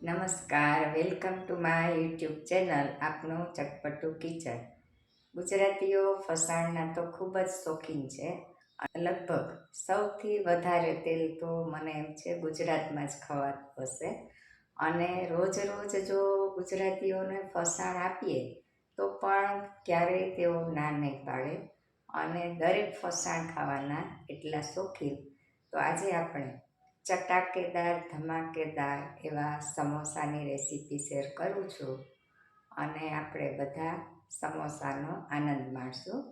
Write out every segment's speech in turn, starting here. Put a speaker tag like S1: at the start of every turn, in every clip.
S1: નમસ્કાર, welcome to my YouTube channel આપનું ચટપટું kitchen. ગુજરાતીઓ ફસાણના તો ખૂબ જ શોખીન છે. લગભગ સૌથી વધારે તેલ તો મને એમ છે ગુજરાતમાં જ ખવાતું હશે. અને રોજ રોજ જો ગુજરાતીઓને ફસાણ આપીએ તો પણ ક્યારેય તેઓ ના નહીં પાડે અને દરેક ફસાણ ખાવાના એટલા શોખીન. તો આજે આપણે ચટાકેદાર ધમાકેદાર એવા સમોસાની રેસીપી શેર કરું છું અને આપણે બધા સમોસાનો આનંદ માણશું.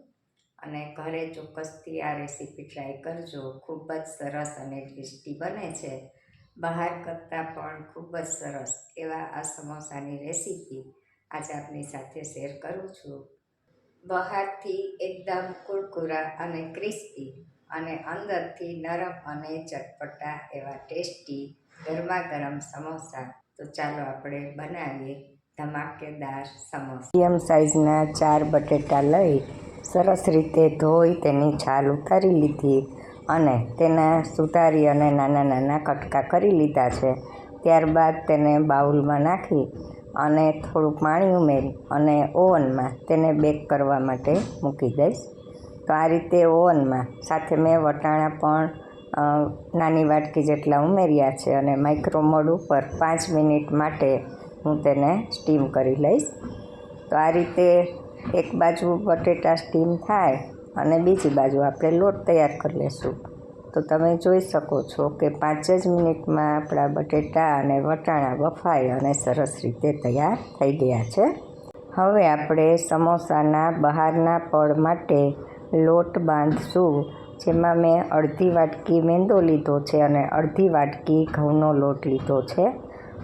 S1: અને ઘરે ચોક્કસથી આ રેસીપી ટ્રાય કરજો. ખૂબ જ સરસ અને ટેસ્ટી બને છે. બહાર કરતાં પણ ખૂબ જ સરસ એવા આ સમોસાની રેસીપી આજે આપની સાથે શેર કરું છું. બહારથી એકદમ કુરકુરા અને ક્રિસ્પી અને અંદરથી નરમ અને ચટપટા એવા ટેસ્ટી ગરમા ગરમ સમોસા. તો ચાલો આપણે બનાવીએ ધમાકેદાર સમોસા. મીડિયમ સાઇઝના 4 બટેટા લઈ સરસ રીતે ધોઈ તેની છાલ ઉતારી લીધી અને તેના સુધારી અને નાના નાના કટકા કરી લીધા છે. ત્યારબાદ તેને બાઉલમાં નાખી અને થોડું પાણી ઉમેરી અને ઓવનમાં તેને બેક કરવા માટે મૂકી દઈશ. તો આ રીતે ઓવનમાં સાથે મેં વટાણા પણ નાની વાટકી જેટલા ઉમેર્યા છે અને માઇક્રો મોડ ઉપર 5 મિનિટ માટે હું તેને સ્ટીમ કરી લઈશ. તો આ રીતે એક બાજુ બટેટા સ્ટીમ થાય અને બીજી બાજુ આપણે લોટ તૈયાર કરી લઈશું. તો તમે જોઈ શકો છો કે 5 જ મિનિટમાં આપણા બટેટા અને વટાણા બફાઈ અને સરસ રીતે તૈયાર થઈ ગયા છે. હવે આપણે સમોસાના બહારના પડ માટે લોટ બાંધશું. જેમાં મેં અડધી વાટકી મેંદો લીધો છે અને અડધી વાટકી ઘઉંનો લોટ લીધો છે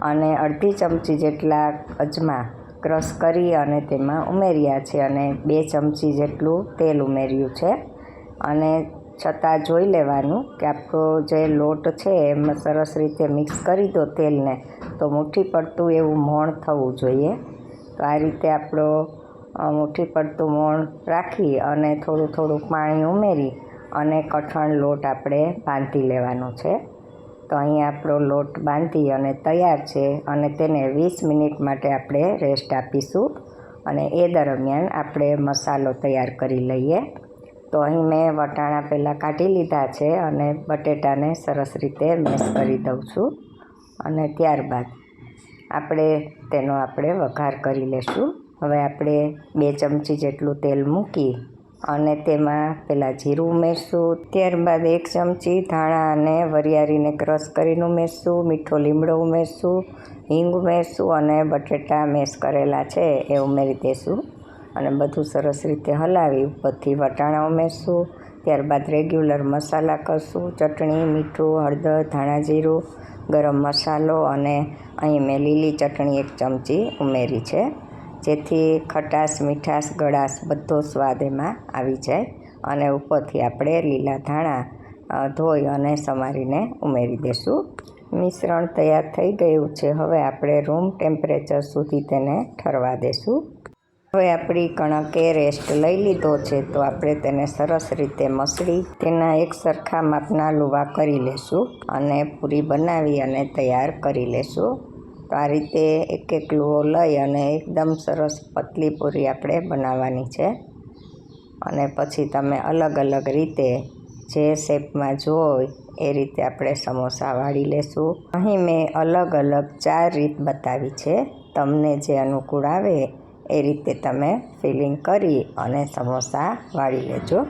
S1: અને અડધી ચમચી જેટલા અજમા ક્રશ કરી અને તેમાં ઉમેર્યા છે અને 2 ચમચી જેટલું તેલ ઉમેર્યું છે. અને છતાં જોઈ લેવાનું કે આપણો જે લોટ છે એમાં સરસ રીતે મિક્સ કરી દો તેલને, તો મુઠ્ઠી પડતું એવું મોણ થવું જોઈએ. તો આ રીતે આપણો મુઠ્ઠી પડતું મોણ રાખી અને થોડું થોડું પાણી ઉમેરી અને કઠણ લોટ આપણે બાંધી લેવાનો છે. તો અહીં આપણો લોટ બાંધી અને તૈયાર છે અને તેને 20 મિનિટ માટે આપણે રેસ્ટ આપીશું અને એ દરમિયાન આપણે મસાલો તૈયાર કરી લઈએ. તો અહીં મેં વટાણા પહેલાં કાઢી લીધા છે અને બટેટાને સરસ રીતે મેશ કરી દઉં છું અને ત્યારબાદ આપણે વઘાર કરી લઈશું. હવે આપણે 2 ચમચી જેટલું તેલ મૂકી અને તેમાં પહેલાં જીરું ઉમેરશું. ત્યારબાદ 1 ચમચી ધાણા અને વરિયાળીને ક્રશ કરીને ઉમેરશું. મીઠો લીમડો ઉમેરશું, હિંગ ઉમેરશું અને બટેટા મેશ કરેલા છે એ ઉમેરી દઈશું અને બધું સરસ રીતે હલાવી ઉપરથી વટાણા ઉમેરશું. ત્યારબાદ રેગ્યુલર મસાલા કરશું. ચટણી, મીઠું, હળદર, ધાણા જીરું, ગરમ મસાલો અને અહીં મેં લીલી ચટણી 1 ચમચી ઉમેરી છે, જેથી ખટાશ, મીઠાશ, ગળાશ બધો સ્વાદ એમાં આવી જાય. અને ઉપરથી આપણે લીલા ધાણા ધોઈ અને સમારીને ઉમેરી દઈશું. મિશ્રણ તૈયાર થઈ ગયું છે. હવે આપણે રૂમ ટેમ્પરેચર સુધી તેને ઠરવા દઈશું. હવે આપણી કણકે રેસ્ટ લઈ લીધો છે, તો આપણે તેને સરસ રીતે મસળી તેના એક સરખા માપના લુવા કરી લેશું અને પૂરી બનાવી અને તૈયાર કરી લેશું. તો આ રીતે એક એક લુવો લઈ અને એકદમ સરસ પતલી પૂરી આપણે બનાવવાની છે અને પછી તમે અલગ અલગ રીતે જે શેપમાં જોઈ એ રીતે આપણે સમોસા વાળી લેશું. અહીં મેં અલગ અલગ 4 રીત બતાવી છે. તમને જે અનુકૂળ આવે એ રીતે તમે ફિલિંગ કરી અને સમોસા વાળી લેજો.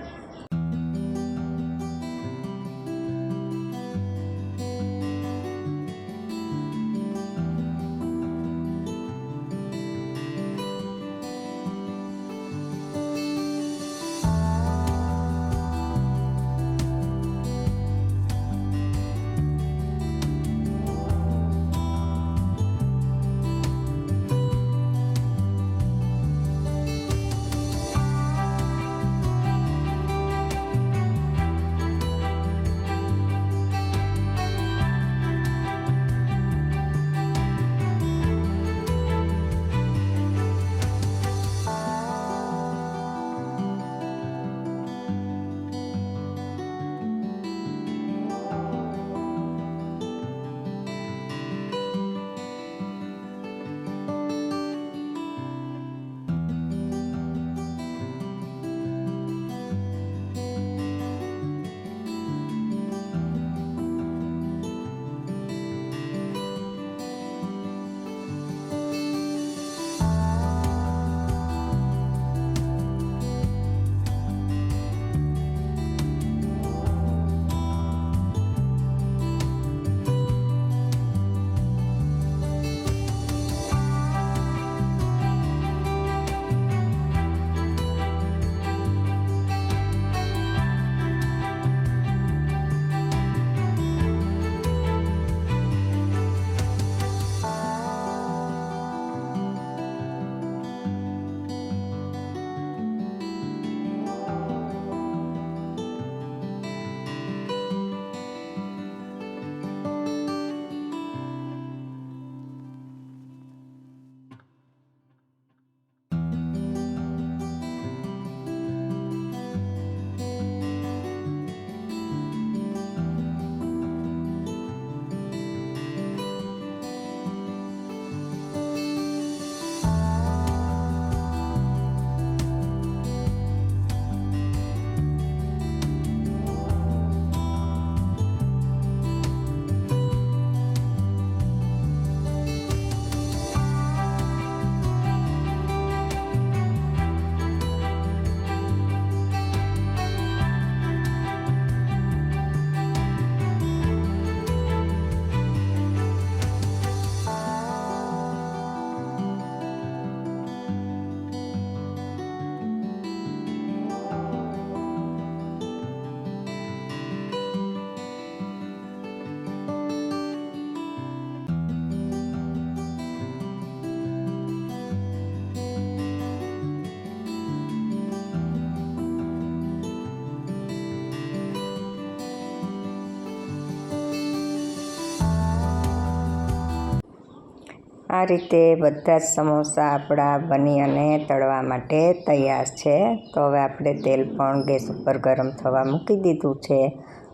S1: આ રીતે બધા જ સમોસા આપણા બની અને તળવા માટે તૈયાર છે. તો હવે આપણે તેલ પણ ગેસ ઉપર ગરમ થવા મૂકી દીધું છે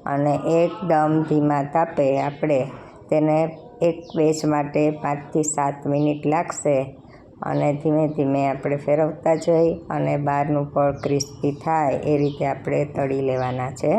S1: અને એકદમ ધીમા તાપે આપણે તેને એક બેચ માટે 5 થી 7 મિનિટ લાગશે અને ધીમે ધીમે આપણે ફેરવતા જઈ અને બહારનું પણ ક્રિસ્પી થાય એ રીતે આપણે તળી લેવાના છે.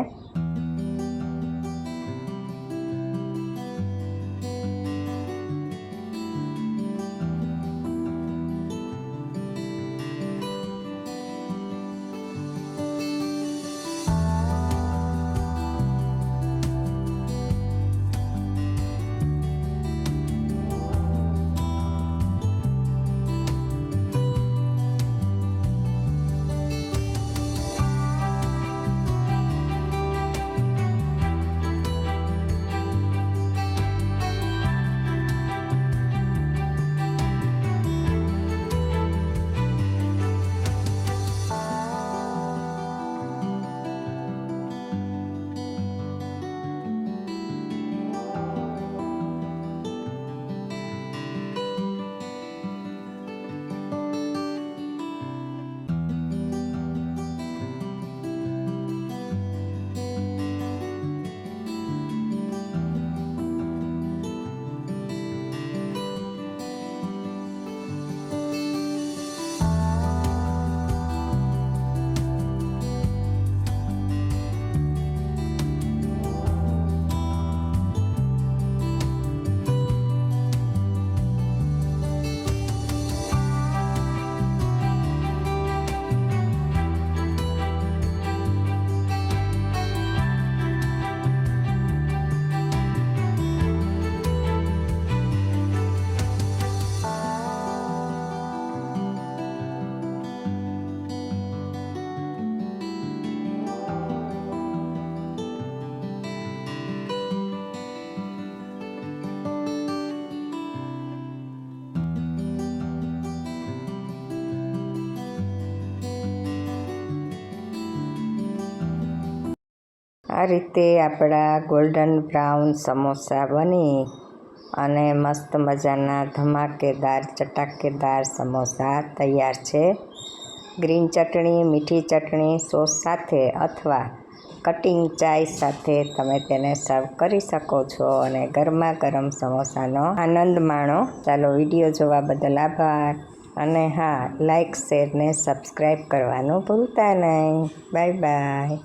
S1: આ રીતે આપણા ગોલ્ડન બ્રાઉન સમોસા બની અને મસ્ત મજાના ધમાકેદાર ચટાકેદાર સમોસા તૈયાર છે. ગ્રીન ચટણી, મીઠી ચટણી, સોસ સાથે અથવા કટિંગ ચાય સાથે તમે તેને સર્વ કરી શકો છો અને ગરમા ગરમ સમોસાનો આનંદ માણો. ચાલો, વિડીયો જોવા બદલ આભાર અને હા, લાઇક, શેર ને સબસ્ક્રાઈબ કરવાનું ભૂલતા નહીં. Bye bye.